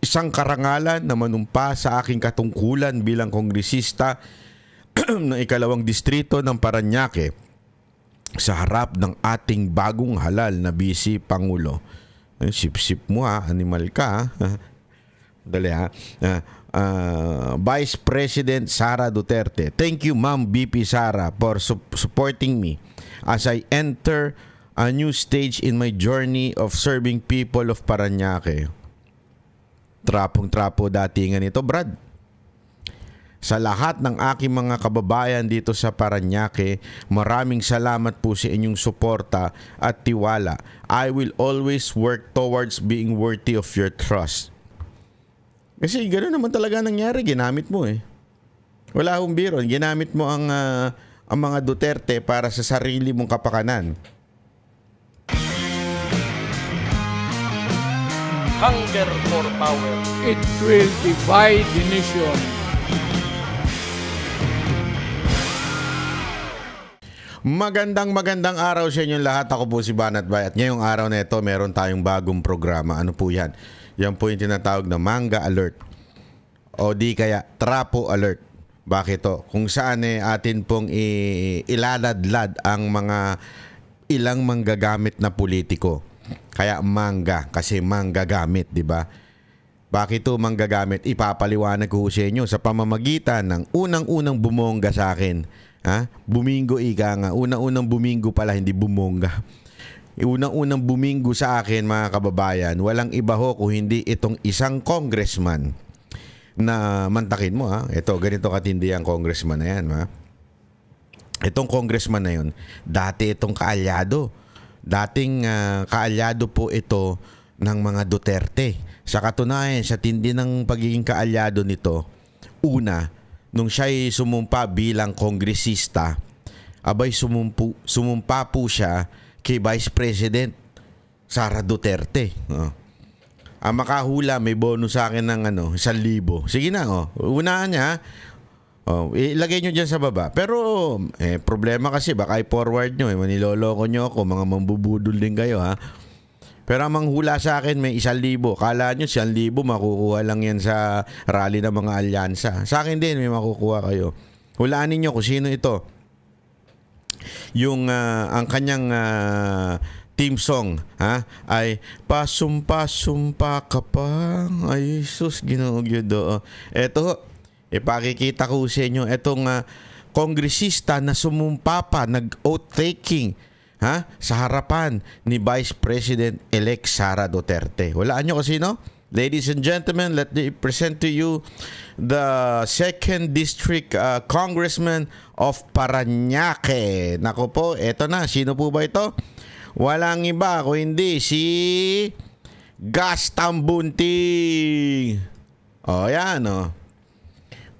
Isang karangalan na manumpa sa aking katungkulan bilang kongresista ng ikalawang distrito ng Parañaque sa harap ng ating bagong halal na Vice Pangulo. Sip-sip mo ha, animal ka ha. Dali ha. Vice President Sara Duterte. Thank you Ma'am VP Sara for supporting me as I enter a new stage in my journey of serving people of Parañaque. Trapong-trapo datingan ito, Brad. Sa lahat ng aking mga kababayan dito sa Parañaque, maraming salamat po sa inyong suporta at tiwala. I will always work towards being worthy of your trust. Kasi gano'n naman talaga nangyari, ginamit mo eh. Wala akong biro, ginamit mo ang mga Duterte para sa sarili mong kapakanan. Hunger for power. It will divide the nation. Magandang araw sa inyong lahat. Ako po si Banat Bay at ngayong araw na ito meron tayong bagong programa. Ano po yan? Yan po yung tinatawag na Manga Alert o di kaya Trapo Alert. Bakit to? Kung saan atin pong ilaladlad ang mga ilang manggagamit na politiko. Kaya mangga kasi manggagamit, di ba? Bakit to manggagamit? Ipapaliwanag ko sa inyo sa pamamagitan ng unang-unang bumongga sa akin. Ha? Bumingo ika nga. Unang-unang bumingo pala, hindi bumongga. Unang-unang bumingo sa akin, mga kababayan, walang iba ho kung hindi itong isang congressman na mantakin mo, ha? Ito, ganito katindi ang congressman na yan, ha? Itong congressman na yun, dati itong kaalyado. Dating kaalyado po ito ng mga Duterte. Sa katunayan, sa tindi ng pagiging kaalyado nito, una, nung siya'y sumumpa bilang kongresista, abay sumumpa po siya kay Vice President Sara Duterte. Ang makahula, may bonus sa akin ng 1,000. Sige na, unahan niya. Ilagay nyo dyan sa baba. Pero problema kasi baka i-forward nyo. Maniloloko nyo ako. Mga mambubudol din kayo ha. Pero ang manghula sa akin may 1,000. Kala nyo 1,000 makukuha lang yan sa rally ng mga alyansa. Sa akin din may makukuha kayo. Hulaan ninyo kung sino ito. Yung ang kanyang team song ha ay pasumpa-sumpa ka pa. Ay sus, ginugyo. Eto, ipakikita ko sa inyo itong kongresista na sumumpa pa, nag-oath taking sa harapan ni Vice President-elect Sara Duterte. Walaan nyo kasi, no? Ladies and gentlemen, let me present to you the 2nd District Congressman of Parañaque. Nako po, eto na. Sino po ba ito? Walang iba kung hindi si Gastang Bunting. Yan,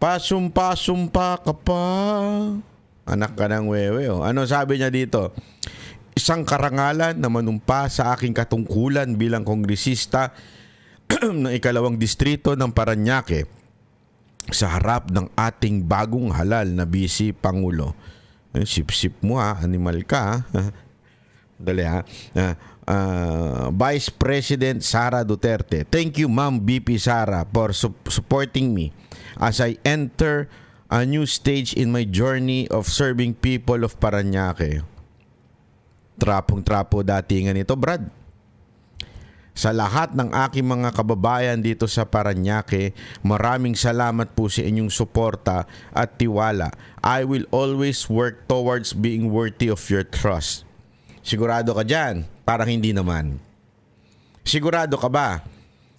Pasumpa-sumpa ka pa. Anak ka ng wewe. Ano sabi niya dito? Isang karangalan na manumpa sa aking katungkulan bilang kongresista ng ikalawang distrito ng Parañaque sa harap ng ating bagong halal na Vice Pangulo. Sip-sip mo ha, animal ka ha. Dali ha. Vice President Sara Duterte. Thank you Ma'am VP Sara for supporting me as I enter a new stage in my journey of serving people of Parañaque. Trapong-trapo datingan ito, Brad. Sa lahat ng aking mga kababayan dito sa Parañaque, maraming salamat po sa inyong suporta at tiwala. I will always work towards being worthy of your trust. Sigurado ka dyan? Parang hindi naman. Sigurado ka ba?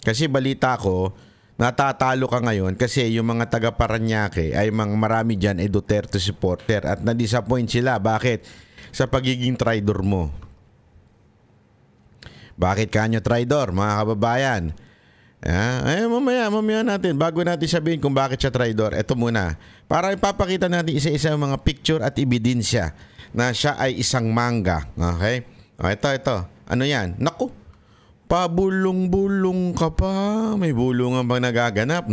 Kasi balita ko, natatalo ka ngayon kasi yung mga taga Parañaque ay marami dyan ay Duterte supporter at na-disappoint sila. Bakit? Sa pagiging traidor mo. Bakit kanyo traidor, mga kababayan? Mamaya natin, bago natin sabihin kung bakit siya traidor, eto muna. Para ipapakita natin isa-isa yung mga picture at ebidensya na siya ay isang mangga. Okay? Ito. Ano yan? Naku, pabulong-bulong ka pa. May bulungan bang nagaganap?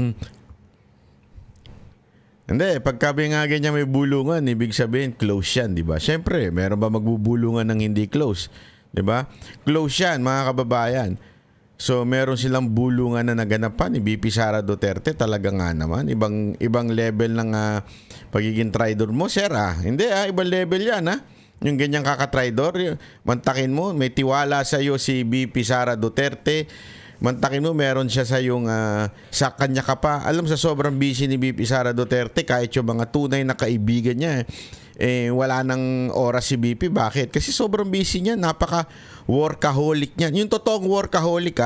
Hindi, pagkabi nga ganyan may bulungan, ibig sabihin close yan, di ba? Siyempre, meron ba magbubulungan ng hindi close? Di ba? Close yan, mga kababayan. So meron silang bulungan na naganapan ni VP Sara Duterte, talaga nga naman ibang level ng pagiging traidor mo, sir. Hindi ibang level 'yan, yung ganyang kaka-traidor, mantakin mo may tiwala sa iyo si VP Sara Duterte, mantakin mo meron siya sa yung sa kanya ka pa. Alam, sa sobrang busy ni VP Sara Duterte, kahit yung mga tunay na kaibigan niya wala nang oras si VP. Bakit? Kasi sobrang busy niya, napaka workaholic niya. Yung totoong workaholic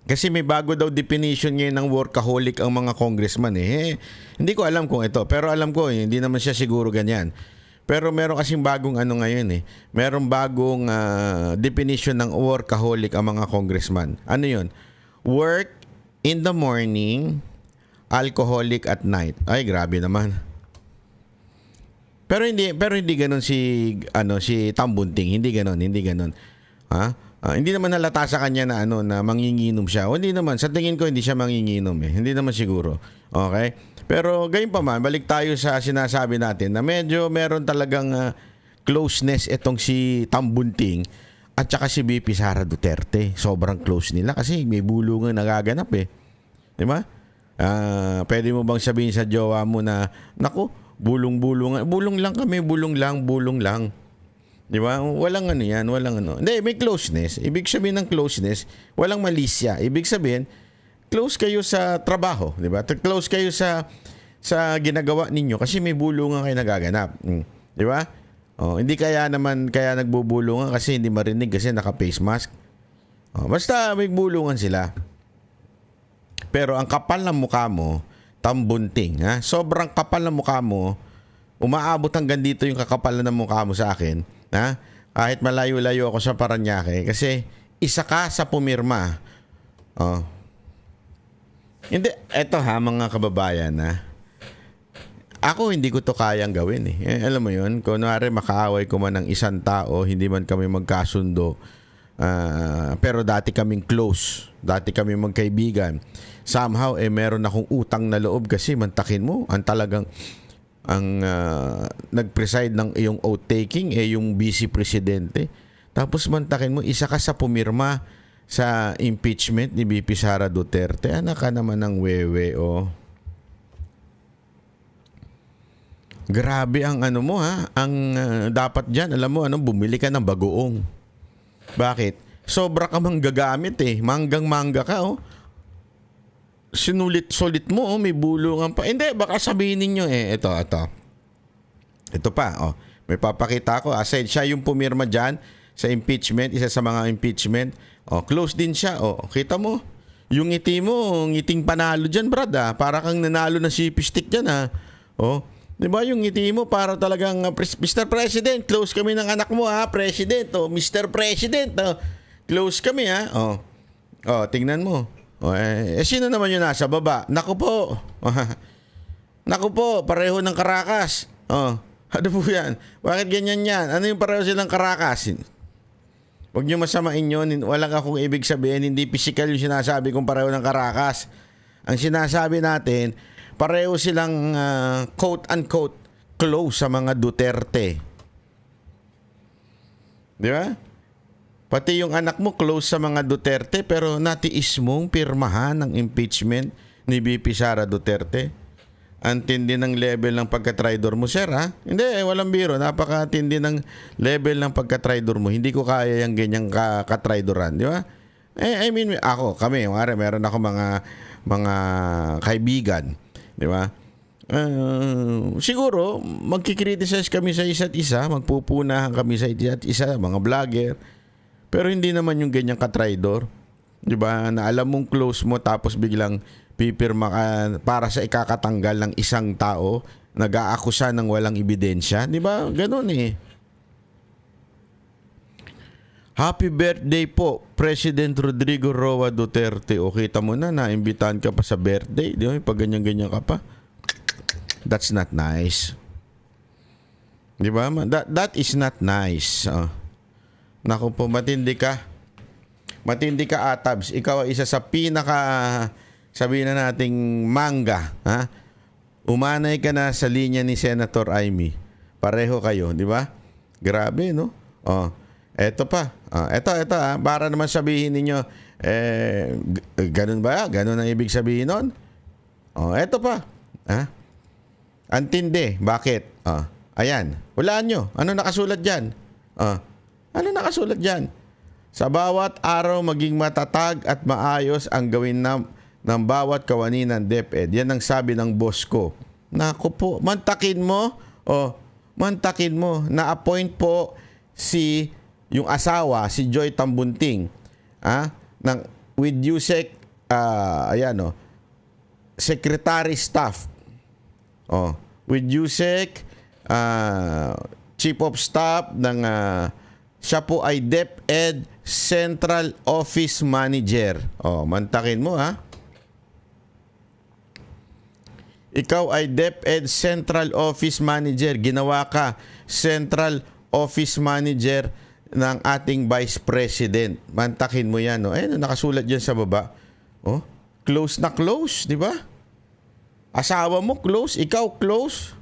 kasi may bago daw definition ngayon ng workaholic ang mga congressman hindi ko alam kung ito, pero alam ko hindi naman siya siguro ganyan. Pero meron kasing bagong ngayon Meron bagong definition ng workaholic ang mga congressman. Ano yun? Work in the morning, alcoholic at night. Ay, grabe naman. Pero hindi ganoon si Tam Bunting, hindi ganoon. Hindi naman halata sa kanya na manginginom siya. O, hindi naman, sa tingin ko hindi siya manginginom Hindi naman siguro. Okay? Pero gayon pa man, balik tayo sa sinasabi natin na medyo meron talagang closeness itong si Tam Bunting at saka si VP Sara Duterte. Sobrang close nila kasi may bulungan nagaganap Di ba? Pwede mo bang sabihin sa jowa mo na, naku, bulong lang kami, bulong lang. Di ba? Walang yan, walang Hindi, may closeness. Ibig sabihin ng closeness, walang malisya. Ibig sabihin, close kayo sa trabaho, di ba? Close kayo sa ginagawa ninyo kasi may bulungan kayo nagaganap. Di ba? Hindi kaya nagbubulungan kasi hindi marinig kasi naka-face mask. Basta may bulungan sila. Pero ang kapal ng mukha mo, Tam Bunting, sobrang kapal ng mukha mo, umaabot hanggang dito yung kakapalan ng mukha mo sa akin, kahit malayo-layo ako sa Paranaque, kasi isa ka sa pumirma. Hindi, eto mga kababayan, ako hindi ko to kayang gawin alam mo yun, kunwari makaaway ko man ng isang tao, hindi man kami magkasundo, pero dati kaming close, dati kaming magkaibigan, somehow meron akong utang na loob kasi mantakin mo ang nag-preside ng iyong oath taking yung vice presidente, tapos mantakin mo isa ka sa pumirma sa impeachment ni VP Sara Duterte. Anak ka naman ng wewe grabe ang mo ang dapat diyan, alam mo bumili ka ng bagoong. Bakit? Sobra ka manggagamit manggang-mangga ka Sinulit-sulit mo may bulungan pa. Hindi, baka sabihin ninyo ito pa may papakita ko, aside siya yung pumirma diyan sa impeachment, isa sa mga impeachment, close din siya. Kita mo yung ngiti mo, ngiting panalo diyan, brad, para kang nanalo na CP stick diyan di ba yung ngiti mo para talagang Mr. President, close kami ng anak mo President, Mr. President, close kami tingnan mo. Sino naman yung nasa baba? Naku po. Naku po, pareho ng karakas. Ano po yan? Bakit ganyan yan? Ano yung pareho silang karakas? Huwag nyo masamain yun. Walang akong ibig sabihin. Hindi physical yung sinasabi kong pareho ng karakas. Ang sinasabi natin, pareho silang quote-unquote close sa mga Duterte. Di ba? Pati yung anak mo close sa mga Duterte, pero natiis mong pirmahan ng impeachment ni VP Sara Duterte. Ang tindi ng level ng pagka-traidor mo, sir, Hindi, walang biro. Napakatindi ng level ng pagka-traidor mo. Hindi ko kaya yung ganyang ka-traidoran, di ba? I mean, kami, meron ako mga kaibigan, di ba? Siguro, magkikriticize kami sa isa't isa, magpupunahan kami sa isa't isa, mga vlogger. Pero hindi naman yung ganyang ka-traidor. 'Di ba? Na alam mong close mo tapos biglang pipirma ka para sa ikakatanggal ng isang tao, nag-aakusa ng walang ebidensya, 'di ba? Ganoon Happy birthday po, President Rodrigo Roa Duterte. O kita mo na, naimbitahan ka pa sa birthday, 'di ba? Pag ganyan-ganyan ka pa. That's not nice. 'Di ba? That is not nice. Naku po, matindi ka. Matindi ka, Atabs. Ikaw ay isa sa sabihin na nating mangga. Umanay ka na sa linya ni Senator Amy. Pareho kayo, di ba? Grabe, no? Eto pa. Eto, para naman sabihin ninyo, ganun ba? Ganun ang ibig sabihin nun? Eto pa. Antindi. Bakit? Ayan. Walaan nyo. Ano nakasulat dyan? Ano nakasulat dyan? Sa bawat araw maging matatag at maayos ang gawin ng bawat kawani ng DepEd. Yan ang sabi ng boss ko. Naku po, mantakin mo. Mantakin mo. Na-appoint po yung asawa, si Joy Tambunting. With USEC, secretary staff. With USEC, chief of staff ng siya po ay DepEd Central Office Manager. Mantakin mo Ikaw ay DepEd Central Office Manager. Ginawa ka Central Office Manager ng ating Vice President. Mantakin mo yan. Nakasulat dyan sa baba. Close na close, di ba? Asawa mo close, ikaw close.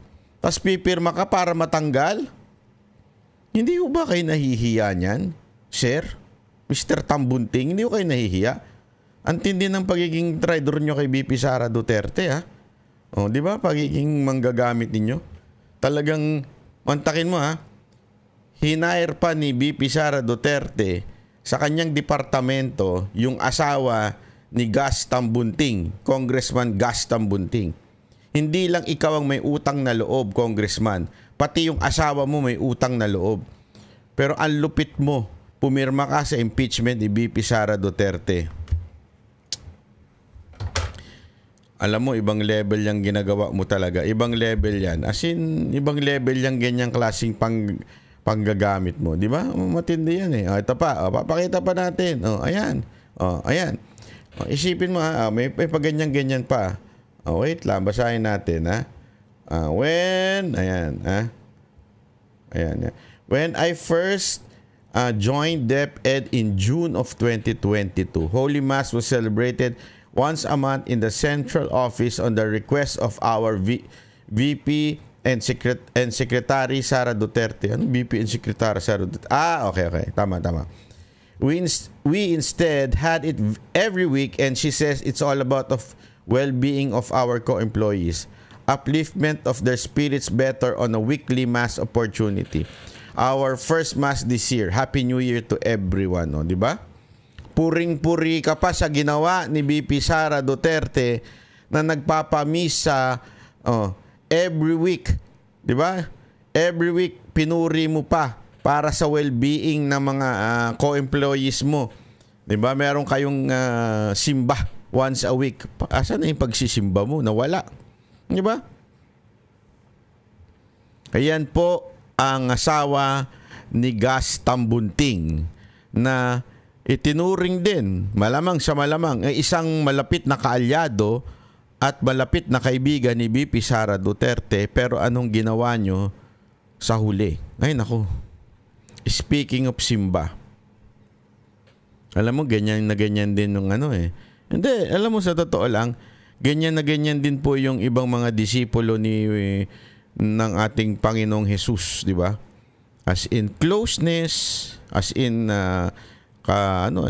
Tapos pipirma ka para matanggal. Hindi ko ba kayo nahihiya niyan, Sir? Mr. Tambunting, hindi ko kayo nahihiya? Ang tindi ng pagiging traidor nyo kay BP Sara Duterte, di ba? Pagiging manggagamit ninyo. Talagang, mantakin mo, Hinair pa ni BP Sara Duterte sa kanyang departamento yung asawa ni Gas Tambunting, Congressman Gas Tambunting. Hindi lang ikaw ang may utang na loob, Congressman. Pati yung asawa mo may utang na loob. Pero ang lupit mo, pumirma ka sa impeachment ni BP Sara Duterte. Alam mo, ibang level yung ginagawa mo talaga. Ibang level yan. As in, ibang level yung ganyang klaseng panggagamit mo. Di ba? Matindi yan ito pa. Papakita pa natin. Ayan. Ayan. Isipin mo may paganyan-ganyan pa. Wait lang. Basahin natin Ayan. When I first joined DepEd in June of 2022, Holy Mass was celebrated once a month in the central office on the request of our VP and Secretary Sara Duterte. Ano VP and Secretary Sara Duterte? Okay. Tama. We instead had it every week, and she says it's all about of well-being of our co-employees, upliftment of their spirits better on a weekly mass opportunity. Our first mass this year. Happy New Year to everyone, di ba? Puring-puri ka pa sa ginawa ni BP Sara Duterte na nagpapamisa every week, di ba? Every week pinuri mo pa para sa well-being ng mga co-employees mo. 'Di ba? Meron kayong simba once a week. Asan na yung pagsisimba mo? Nawala. 'Di ba? Ayan po ang asawa ni Gas Tambunting na itinuring din, malamang sa malamang, isang malapit na kaalyado at malapit na kaibigan ni BP Sara Duterte. Pero anong ginawa nyo sa huli? Ay naku. Speaking of simba, alam mo, ganyan na ganyan din nung Hindi, alam mo, sa totoo lang, ganyan na ganyan din po yung ibang mga disipulo ng ating Panginoong Jesus, di ba? As in closeness, as in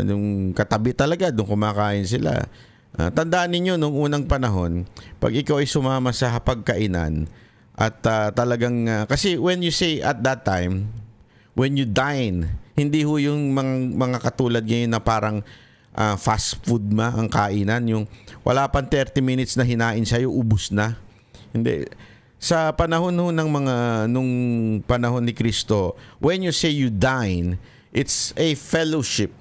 yung katabi talaga, doon kumakain sila. Tandaan ninyo, nung unang panahon, pag ikaw ay sumama sa hapagkainan at talagang, kasi when you say at that time, when you dine, hindi ho yung mga katulad ngayon na parang fast food ang kainan, yung wala pang 30 minutes na hinain sa'yo, ubus na. Hindi. Sa panahon nung panahon ni Kristo, when you say you dine, it's a fellowship.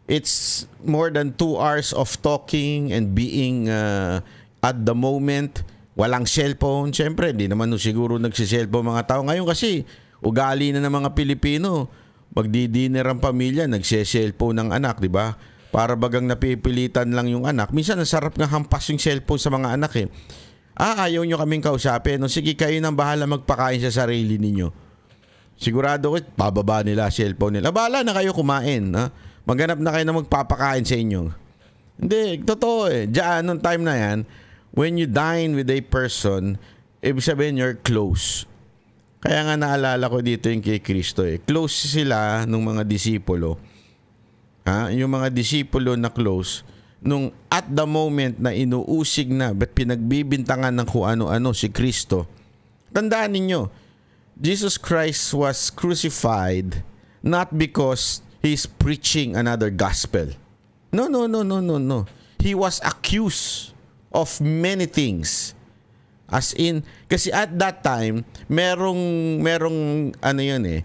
It's more than 2 hours of talking and being at the moment. Walang cellphone. Siyempre, hindi naman siguro nagsiselfone mga tao. Ngayon kasi, ugali na ng mga Pilipino. Magdi-dinner ang pamilya, nagse-cellphone ng anak, di ba? Para bagang napipilitan lang yung anak. Minsan, ang sarap nga hampas yung cellphone sa mga anak ayaw nyo kaming kausapin. No, sige, kayo nang bahala magpakain sa sarili ninyo. Sigurado ko, bababa nila, cellphone nila. Bahala na kayo kumain. Maghanap na kayo na magpapakain sa inyo. Hindi, totoo Diyan, nung time na yan, when you dine with a person, ibig sabihin you're close. Kaya nga naalala ko dito yung kay Kristo eh. Close sila nung mga disipulo. Yung mga disipulo na close, nung at the moment na inuusig na, ba't pinagbibintangan ng kung ano-ano si Kristo. Tandaan ninyo, Jesus Christ was crucified not because He's preaching another gospel. No. He was accused of many things. As in, kasi at that time, merong ano yun eh,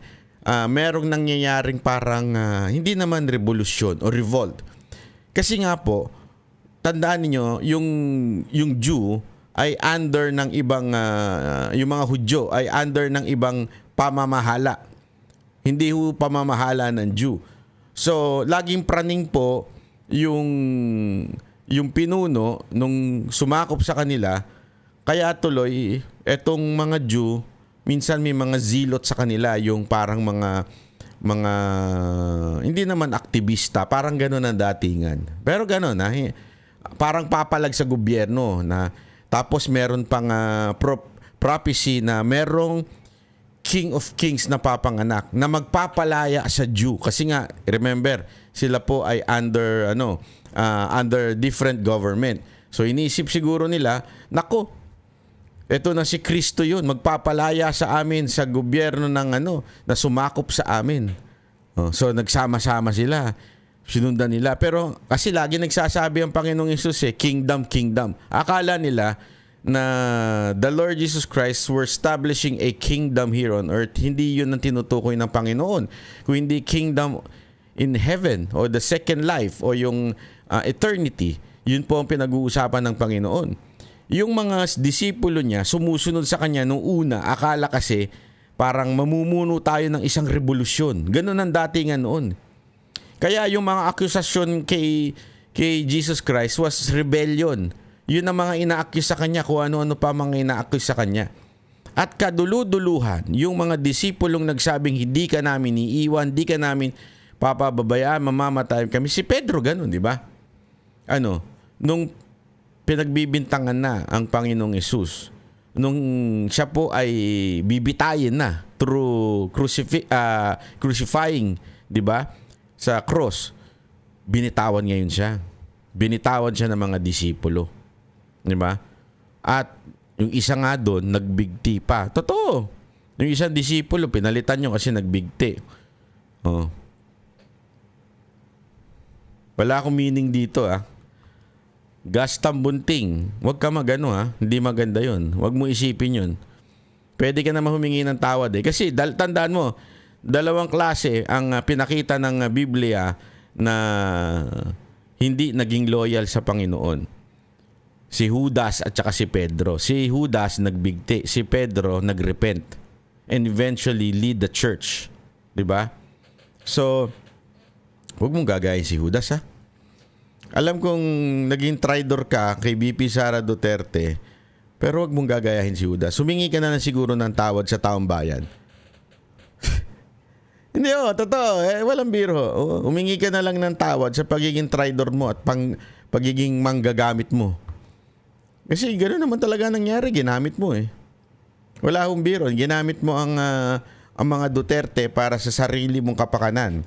merong nangyayaring parang hindi naman revolusyon o revolt. Kasi nga po, tandaan niyo yung Jew ay under ng ibang yung mga Hudyo ay under ng ibang pamamahala. Hindi ho pamamahala ng Jew. So, laging praning po yung pinuno nung sumakop sa kanila. Kaya tuloy, etong mga Jew, minsan may mga zilot sa kanila, yung parang mga hindi naman aktivista, parang gano'n ang datingan. Pero gano'n, parang papalag sa gobyerno na tapos meron pang prophecy na merong King of Kings na papanganak na magpapalaya sa Jew. Kasi nga, remember, sila po ay under different government. So iniisip siguro nila, nako, ito na si Kristo yun, magpapalaya sa amin sa gobyerno ng na sumakop sa amin. So nagsama-sama sila, sinundan nila. Pero kasi lagi nagsasabi ang Panginoong Hesus kingdom. Akala nila na the Lord Jesus Christ were establishing a kingdom here on earth. Hindi yun ang tinutukoy ng Panginoon. Kung hindi kingdom in heaven o the second life o yung eternity, yun po ang pinag-uusapan ng Panginoon. Yung mga disipulo niya, sumusunod sa kanya nung una, akala kasi parang mamumuno tayo ng isang revolusyon. Ganun ang datingan noon. Kaya yung mga akusasyon kay Jesus Christ was rebellion. Yun ang mga ina-accuse sa kanya, kung ano-ano pa mga ina-accuse sa kanya. At kaduluduluhan, yung mga disipulong nagsabing hindi ka namin iiwan, hindi ka namin papababayaan, mamamatay kami. Si Pedro ganun, di ba? Nung pinagbibintangan na ang Panginoong Hesus, nung siya po ay bibitayin na through crucifying, di ba? Sa cross, binitawan ngayon siya. Binitawan siya ng mga disipulo. Di ba? At yung isa nga doon, nagbigti pa. Totoo. Yung isang disipulo, pinalitan nyo kasi nagbigti. Wala akong meaning dito Gastang bunting. Huwag ka magano Hindi maganda yun. Huwag mo isipin yun. Pwede ka naman humingi ng tawad Kasi tandaan mo, dalawang klase ang pinakita ng Biblia na hindi naging loyal sa Panginoon. Si Judas at saka si Pedro. Si Judas nagbigti, si Pedro nagrepent and eventually lead the church. 'Di ba? So, huwag mong gagayin si Judas Alam kong naging traitor ka kay BP Sara Duterte, pero huwag mong gagayahin si Judas. Humingi ka na siguro ng tawad sa taong bayan. Hindi totoo. Walang biro. Humingi ka na lang ng tawad sa pagiging traitor mo at pagiging manggagamit mo. Kasi gano'n naman talaga nangyari. Ginamit mo Wala akong biro. Ginamit mo ang mga Duterte para sa sarili mong kapakanan.